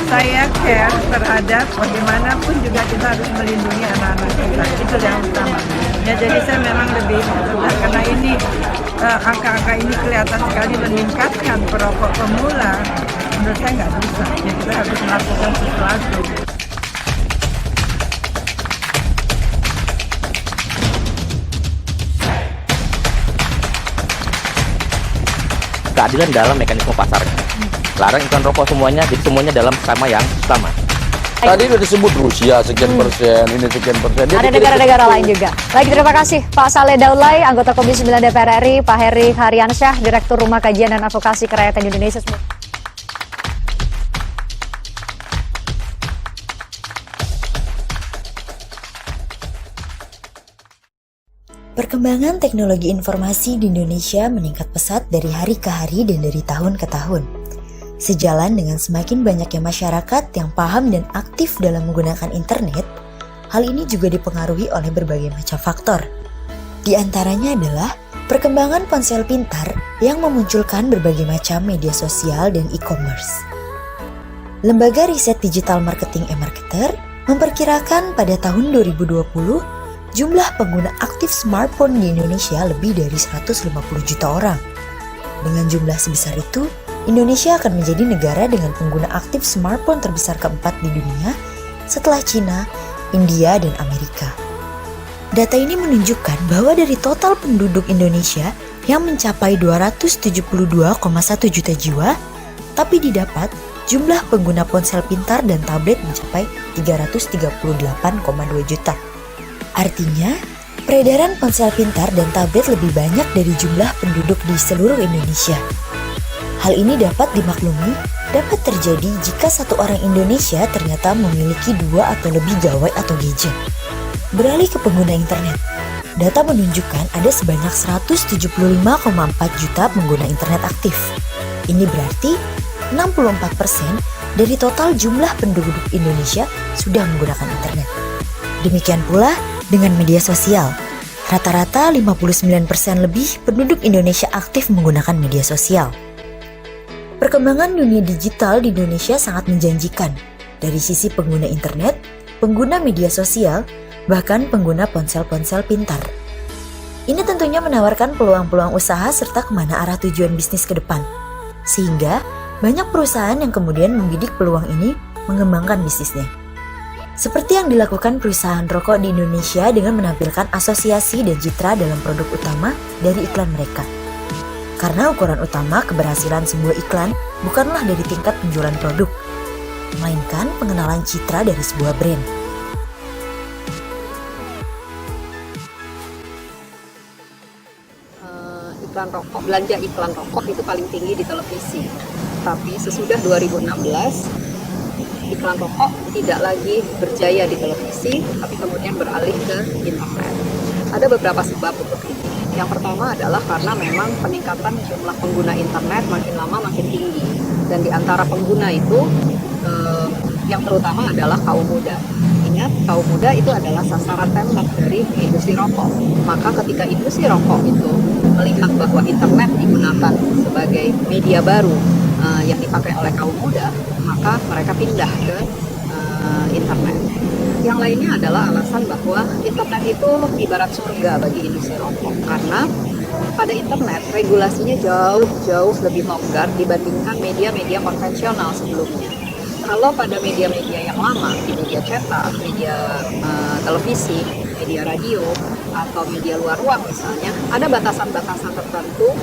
Saya care terhadap bagaimanapun juga kita harus melindungi anak-anak kita. Itu yang utama. Ya, jadi saya memang lebih karena ini angka-angka ini kelihatan sekali meningkatkan perokok pemula. Menurut saya nggak bisa. Jadi kita harus melakukan sesuatu. Keadilan dalam mekanisme pasarnya. Larang iklan rokok semuanya, jadi semuanya dalam skema yang sama. Tadi udah disebut Rusia sekian persen, ini sekian persen. Ada negara-negara lain juga. Baik, terima kasih Pak Saleh Daulay, anggota Komisi 9 DPR RI, Pak Heri Haryansyah, Direktur Rumah Kajian dan Advokasi Kerakyatan Indonesia. Perkembangan teknologi informasi di Indonesia meningkat pesat dari hari ke hari dan dari tahun ke tahun. Sejalan dengan semakin banyaknya masyarakat yang paham dan aktif dalam menggunakan internet, hal ini juga dipengaruhi oleh berbagai macam faktor. Di antaranya adalah perkembangan ponsel pintar yang memunculkan berbagai macam media sosial dan e-commerce. Lembaga riset digital marketing eMarketer memperkirakan pada tahun 2020, jumlah pengguna aktif smartphone di Indonesia lebih dari 150 juta orang. Dengan jumlah sebesar itu, Indonesia akan menjadi negara dengan pengguna aktif smartphone terbesar keempat di dunia setelah Cina, India, dan Amerika. Data ini menunjukkan bahwa dari total penduduk Indonesia yang mencapai 272,1 juta jiwa, tapi didapat jumlah pengguna ponsel pintar dan tablet mencapai 338,2 juta. Artinya, peredaran ponsel pintar dan tablet lebih banyak dari jumlah penduduk di seluruh Indonesia. Hal ini dapat dimaklumi dapat terjadi jika satu orang Indonesia ternyata memiliki 2 atau lebih gawai atau gadget. Beralih ke pengguna internet, data menunjukkan ada sebanyak 175,4 juta pengguna internet aktif. Ini berarti 64% dari total jumlah penduduk Indonesia sudah menggunakan internet. Demikian pula dengan media sosial. Rata-rata 59% lebih penduduk Indonesia aktif menggunakan media sosial. Perkembangan dunia digital di Indonesia sangat menjanjikan dari sisi pengguna internet, pengguna media sosial, bahkan pengguna ponsel-ponsel pintar. Ini tentunya menawarkan peluang-peluang usaha serta kemana arah tujuan bisnis ke depan. Sehingga banyak perusahaan yang kemudian membidik peluang ini mengembangkan bisnisnya. Seperti yang dilakukan perusahaan rokok di Indonesia dengan menampilkan asosiasi dan citra dalam produk utama dari iklan mereka. Karena ukuran utama keberhasilan sebuah iklan bukanlah dari tingkat penjualan produk, melainkan pengenalan citra dari sebuah brand. Iklan rokok, belanja iklan rokok itu paling tinggi di televisi. Tapi sesudah 2016, iklan rokok tidak lagi berjaya di televisi, tapi kemudian beralih ke internet. Ada beberapa sebab untuk ini. Yang pertama adalah karena memang peningkatan jumlah pengguna internet makin lama makin tinggi. Dan di antara pengguna itu, yang terutama adalah kaum muda. Ingat, kaum muda itu adalah sasaran tembak dari industri rokok. Maka ketika industri rokok itu melihat bahwa internet digunakan sebagai media baru yang dipakai oleh kaum muda, maka mereka pindah ke internet. Yang lainnya adalah alasan bahwa internet itu ibarat surga bagi industri rokok, karena pada internet regulasinya jauh lebih longgar dibandingkan media-media konvensional sebelumnya. Kalau pada media-media yang lama, di media cetak, media televisi, media radio, atau media luar ruang misalnya, ada batasan-batasan tertentu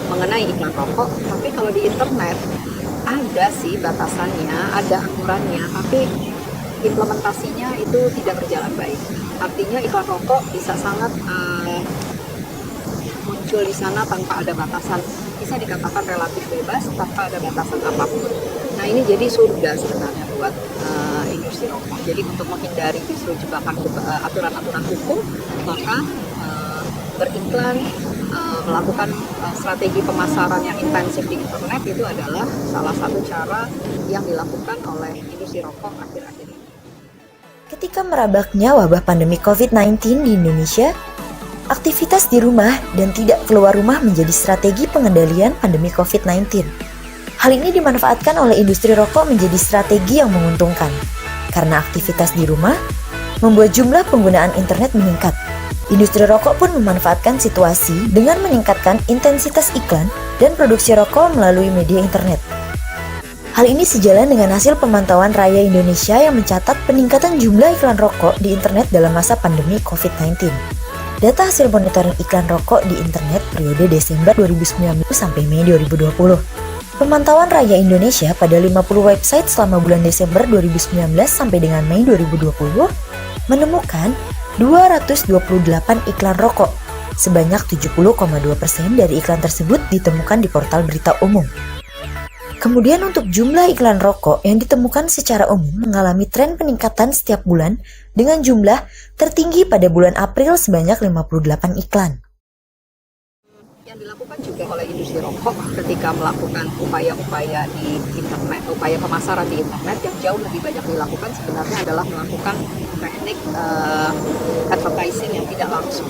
mengenai iklan rokok, tapi kalau di internet ada sih batasannya, ada aturannya, tapi implementasinya itu tidak berjalan baik. Artinya iklan rokok bisa sangat muncul di sana tanpa ada batasan, bisa dikatakan relatif bebas tanpa ada batasan apapun. Nah, ini jadi surga sebenarnya buat industri rokok. Jadi untuk menghindari justru jebakan aturan-aturan hukum, maka beriklan, melakukan strategi pemasaran yang intensif di internet itu adalah salah satu cara yang dilakukan oleh industri rokok akhir-akhir ini. Ketika merabaknya wabah pandemi COVID-19 di Indonesia, aktivitas di rumah dan tidak keluar rumah menjadi strategi pengendalian pandemi COVID-19. Hal ini dimanfaatkan oleh industri rokok menjadi strategi yang menguntungkan, karena aktivitas di rumah membuat jumlah penggunaan internet meningkat. Industri rokok pun memanfaatkan situasi dengan meningkatkan intensitas iklan dan produksi rokok melalui media internet. Hal ini sejalan dengan hasil pemantauan Raya Indonesia yang mencatat peningkatan jumlah iklan rokok di internet dalam masa pandemi COVID-19. Data hasil monitoring iklan rokok di internet periode Desember 2019 sampai Mei 2020. Pemantauan Raya Indonesia pada 50 website selama bulan Desember 2019 sampai dengan Mei 2020 menemukan 228 iklan rokok. Sebanyak 70,2% dari iklan tersebut ditemukan di portal berita umum. Kemudian untuk jumlah iklan rokok yang ditemukan secara umum mengalami tren peningkatan setiap bulan dengan jumlah tertinggi pada bulan April sebanyak 58 iklan. Yang dilakukan juga oleh industri rokok ketika melakukan upaya-upaya di internet, upaya pemasaran di internet yang jauh lebih banyak dilakukan sebenarnya adalah melakukan teknik advertising yang tidak langsung,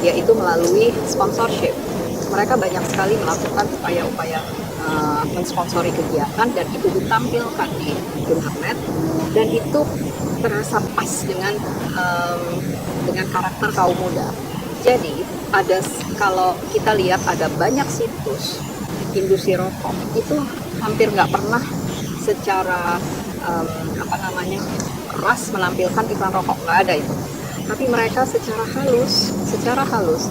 yaitu melalui sponsorship. Mereka banyak sekali melakukan upaya-upaya mensponsori kegiatan dan itu ditampilkan di internet dan itu terasa pas dengan karakter kaum muda. Jadi kalau kita lihat ada banyak situs industri rokok itu hampir nggak pernah secara keras menampilkan iklan rokok, nggak ada itu. Tapi mereka secara halus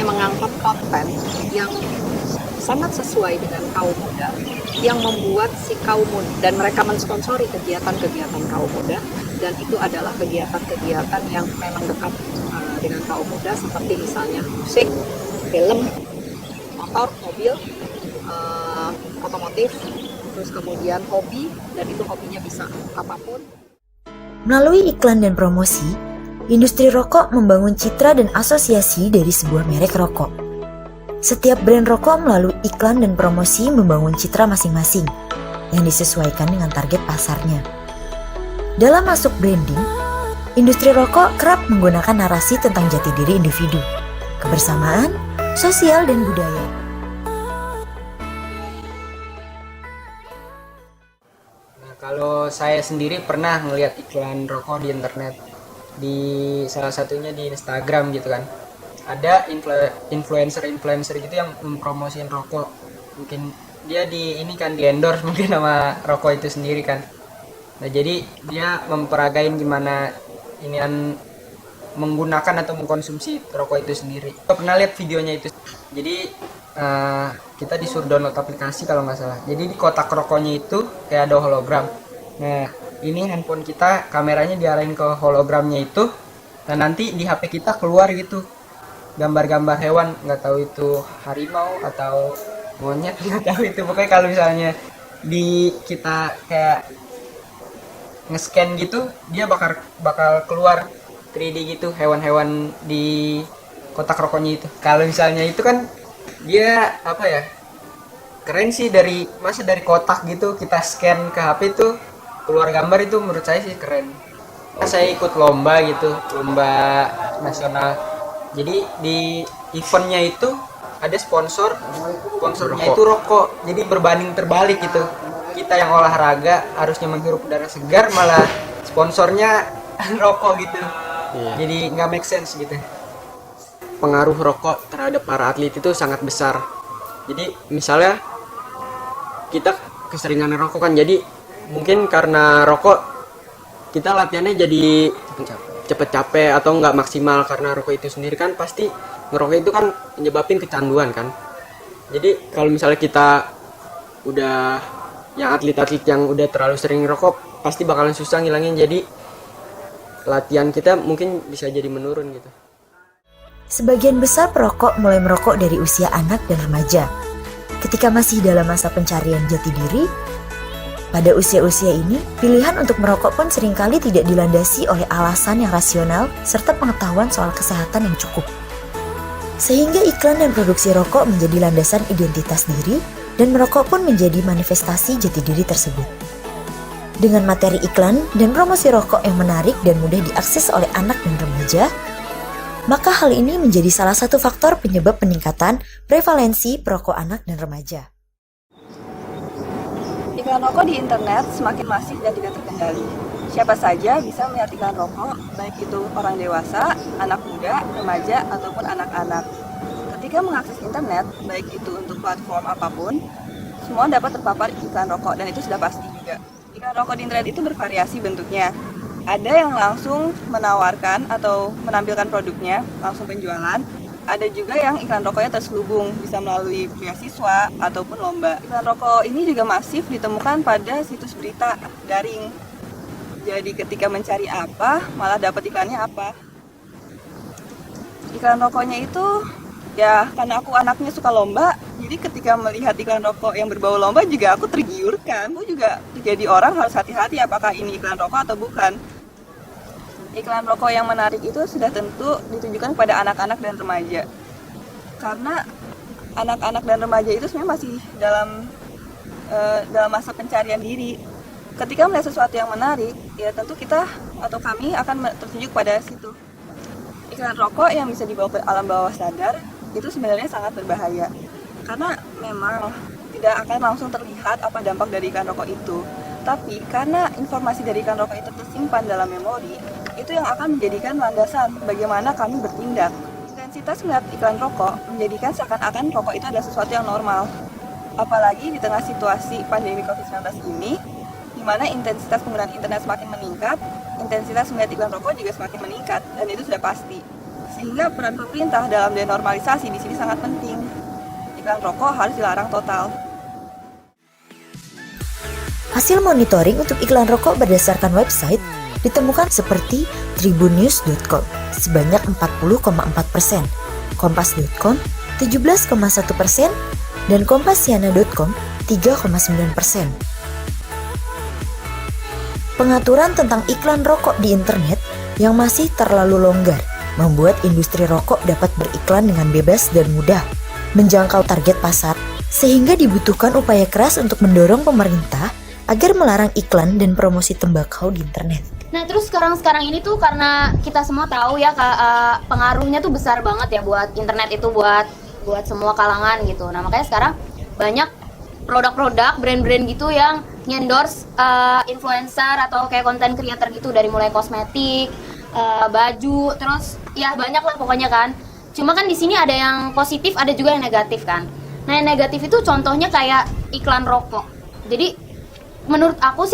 mengangkat konten yang sangat sesuai dengan kaum muda, yang membuat si kaum muda dan mereka mensponsori kegiatan-kegiatan kaum muda, dan itu adalah kegiatan-kegiatan yang memang dekat dengan kaum muda seperti misalnya musik, film, motor, mobil, otomotif, terus kemudian hobi, dan itu hobinya bisa apapun. Melalui iklan dan promosi, industri rokok membangun citra dan asosiasi dari sebuah merek rokok. Setiap brand rokok melalui iklan dan promosi membangun citra masing-masing yang disesuaikan dengan target pasarnya. Dalam masuk branding, industri rokok kerap menggunakan narasi tentang jati diri individu, kebersamaan, sosial, dan budaya. Nah, kalau saya sendiri pernah ngelihat iklan rokok di internet. Di salah satunya di Instagram gitu kan, ada influencer gitu yang mempromosiin rokok. Mungkin dia di endorse mungkin sama rokok itu sendiri kan. Nah jadi dia memperagain gimana menggunakan atau mengkonsumsi rokok itu sendiri. Saya pernah lihat videonya itu. Jadi kita disuruh download aplikasi kalau nggak salah. Jadi di kotak rokoknya itu kayak ada hologram. Nah ini handphone kita, kameranya diarahin ke hologramnya itu, dan nanti di HP kita keluar gitu gambar-gambar hewan, nggak tahu itu harimau atau monyet, nggak tahu itu. Pokoknya kalau misalnya kita kayak nge-scan gitu, dia bakal keluar 3D gitu hewan-hewan di kotak rokoknya itu. Kalau misalnya itu kan dia keren sih, dari kotak gitu kita scan ke HP itu keluar gambar, itu menurut saya sih keren. Saya ikut lomba gitu, lomba nasional. Jadi di eventnya itu ada sponsornya itu rokok. Jadi berbanding terbalik gitu. Kita yang olahraga harusnya menghirup udara segar, malah sponsornya rokok gitu. Iya. Jadi nggak make sense gitu. Pengaruh rokok terhadap para atlet itu sangat besar. Jadi misalnya kita keseringan rokok kan, jadi mungkin karena rokok kita latihannya jadi cepet capek atau nggak maksimal karena rokok itu sendiri kan pasti ngerokok itu kan menyebabkan kecanduan kan. Jadi kalau misalnya kita udah yang atlet-atlet yang udah terlalu sering rokok pasti bakalan susah ngilangin, jadi latihan kita mungkin bisa jadi menurun gitu. Sebagian besar perokok mulai merokok dari usia anak dan remaja. Ketika masih dalam masa pencarian jati diri, pada usia-usia ini, pilihan untuk merokok pun seringkali tidak dilandasi oleh alasan yang rasional serta pengetahuan soal kesehatan yang cukup. Sehingga iklan dan produksi rokok menjadi landasan identitas diri dan merokok pun menjadi manifestasi jati diri tersebut. Dengan materi iklan dan promosi rokok yang menarik dan mudah diakses oleh anak dan remaja, maka hal ini menjadi salah satu faktor penyebab peningkatan prevalensi perokok anak dan remaja. Iklan rokok di internet semakin masif dan tidak terkendali. Siapa saja bisa melihat iklan rokok, baik itu orang dewasa, anak muda, remaja, ataupun anak-anak. Ketika mengakses internet, baik itu untuk platform apapun, semua dapat terpapar iklan rokok, dan itu sudah pasti juga. Iklan rokok di internet itu bervariasi bentuknya. Ada yang langsung menawarkan atau menampilkan produknya, langsung penjualan. Ada juga yang iklan rokoknya terselubung, bisa melalui beasiswa ataupun lomba. Iklan rokok ini juga masif ditemukan pada situs berita daring. Jadi ketika mencari apa, malah dapat iklannya apa. Iklan rokoknya itu, ya karena aku anaknya suka lomba, jadi ketika melihat iklan rokok yang berbau lomba juga aku tergiurkan. Aku juga jadi orang harus hati-hati apakah ini iklan rokok atau bukan. Iklan rokok yang menarik itu sudah tentu ditujukan kepada anak-anak dan remaja. Karena anak-anak dan remaja itu sebenarnya masih dalam masa pencarian diri. Ketika melihat sesuatu yang menarik, ya tentu kita atau kami akan tertuju pada situ. Iklan rokok yang bisa dibawa ke alam bawah sadar itu sebenarnya sangat berbahaya. Karena memang tidak akan langsung terlihat apa dampak dari iklan rokok itu. Tapi karena informasi dari iklan rokok itu tersimpan dalam memori, itu yang akan menjadikan landasan bagaimana kami bertindak. Intensitas melihat iklan rokok menjadikan seakan-akan rokok itu adalah sesuatu yang normal. Apalagi di tengah situasi pandemi COVID-19 ini, di mana intensitas penggunaan internet semakin meningkat, intensitas melihat iklan rokok juga semakin meningkat, dan itu sudah pasti. Sehingga peran pemerintah dalam denormalisasi di sini sangat penting. Iklan rokok harus dilarang total. Hasil monitoring untuk iklan rokok berdasarkan website ditemukan seperti tribunnews.com sebanyak 40,4%, kompas.com 17,1%, dan kompasiana.com 3,9%. Pengaturan tentang iklan rokok di internet yang masih terlalu longgar membuat industri rokok dapat beriklan dengan bebas dan mudah, menjangkau target pasar, sehingga dibutuhkan upaya keras untuk mendorong pemerintah agar melarang iklan dan promosi tembakau di internet. Nah terus sekarang ini tuh karena kita semua tahu ya pengaruhnya tuh besar banget ya buat internet itu buat semua kalangan gitu. Nah makanya sekarang banyak produk-produk brand-brand gitu yang endorse influencer atau kayak content creator gitu, dari mulai kosmetik, baju, terus ya banyak lah pokoknya kan. Cuma kan di sini ada yang positif, ada juga yang negatif kan. Nah yang negatif itu contohnya kayak iklan rokok. Jadi menurut aku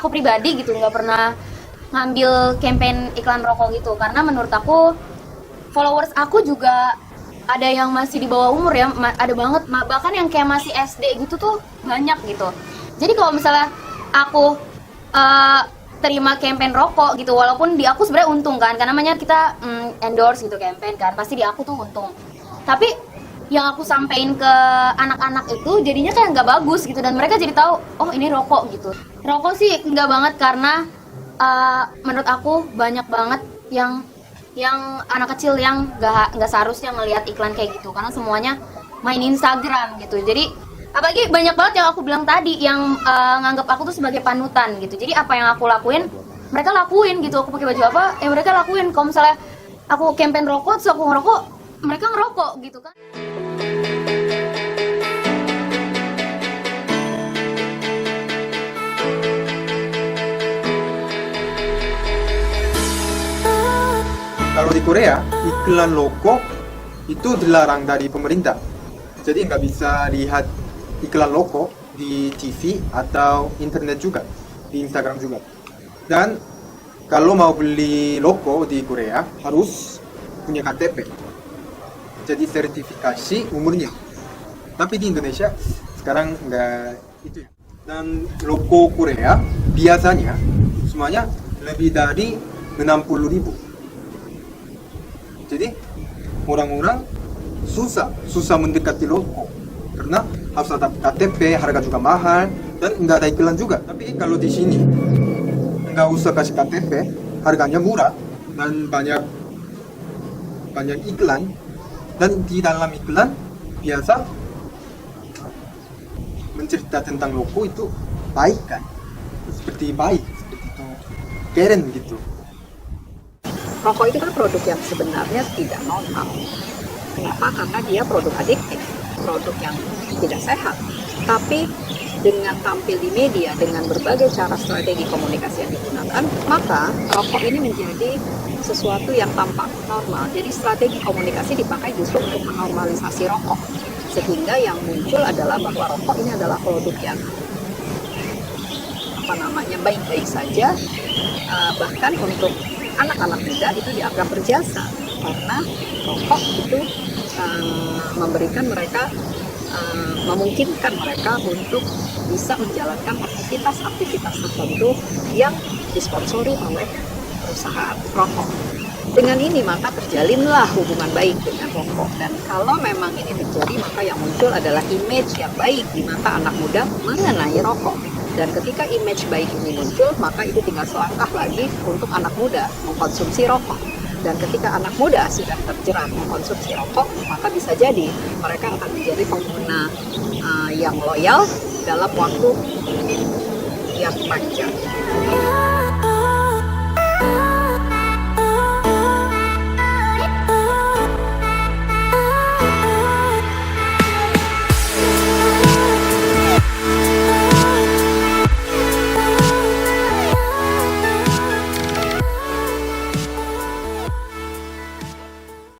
pribadi gitu nggak pernah ngambil campaign iklan rokok gitu, karena menurut aku followers aku juga ada yang masih di bawah umur ya, ada banget bahkan yang kayak masih SD gitu tuh banyak gitu. Jadi kalau misalnya aku terima campaign rokok gitu, walaupun di aku sebenarnya untung kan, karena namanya kita endorse gitu campaign kan, pasti di aku tuh untung. Tapi yang aku sampein ke anak-anak itu jadinya kayak nggak bagus gitu, dan mereka jadi tahu oh ini rokok gitu. Rokok sih nggak banget, karena menurut aku banyak banget yang anak kecil yang nggak seharusnya ngelihat iklan kayak gitu, karena semuanya main Instagram gitu. Jadi apalagi banyak banget yang aku bilang tadi yang nganggap aku tuh sebagai panutan gitu. Jadi apa yang aku lakuin mereka lakuin gitu. Aku pakai baju apa mereka lakuin. Kalau misalnya aku campaign rokok terus aku ngerokok, mereka ngerokok gitu kan. Kalau di Korea, iklan rokok itu dilarang dari pemerintah. Jadi nggak bisa lihat iklan rokok di TV atau internet juga, di Instagram juga. Dan kalau mau beli rokok di Korea harus punya KTP. Jadi sertifikasi umurnya. Tapi di Indonesia sekarang nggak itu ya. Dan rokok Korea biasanya semuanya lebih dari 60.000. Jadi orang-orang susah mendekati rokok karena harus ada KTP, harga juga mahal, dan nggak ada iklan juga. Tapi kalau di sini nggak usah kasih KTP, harganya murah dan banyak iklan, dan di dalam iklan biasa mencerita tentang rokok itu baik kan, seperti itu keren gitu. Rokok itu kan produk yang sebenarnya tidak normal. Kenapa? Karena dia produk adiktif, produk yang tidak sehat. Tapi dengan tampil di media, dengan berbagai cara strategi komunikasi yang digunakan, maka rokok ini menjadi sesuatu yang tampak normal. Jadi strategi komunikasi dipakai justru untuk menormalisasi rokok. Sehingga yang muncul adalah bahwa rokok ini adalah produk yang baik-baik saja. Bahkan untuk anak-anak muda itu dianggap berjasa karena rokok itu memberikan mereka, memungkinkan mereka untuk bisa menjalankan aktivitas-aktivitas tertentu yang disponsori oleh perusahaan rokok. Dengan ini maka terjalinlah hubungan baik dengan rokok, dan kalau memang ini terjadi maka yang muncul adalah image yang baik di mata anak muda mengenai rokok. Dan ketika image baik ini muncul, maka itu tinggal selangkah lagi untuk anak muda mengkonsumsi rokok. Dan ketika anak muda sudah terjerat mengkonsumsi rokok, maka bisa jadi mereka akan menjadi pengguna yang loyal dalam waktu yang panjang.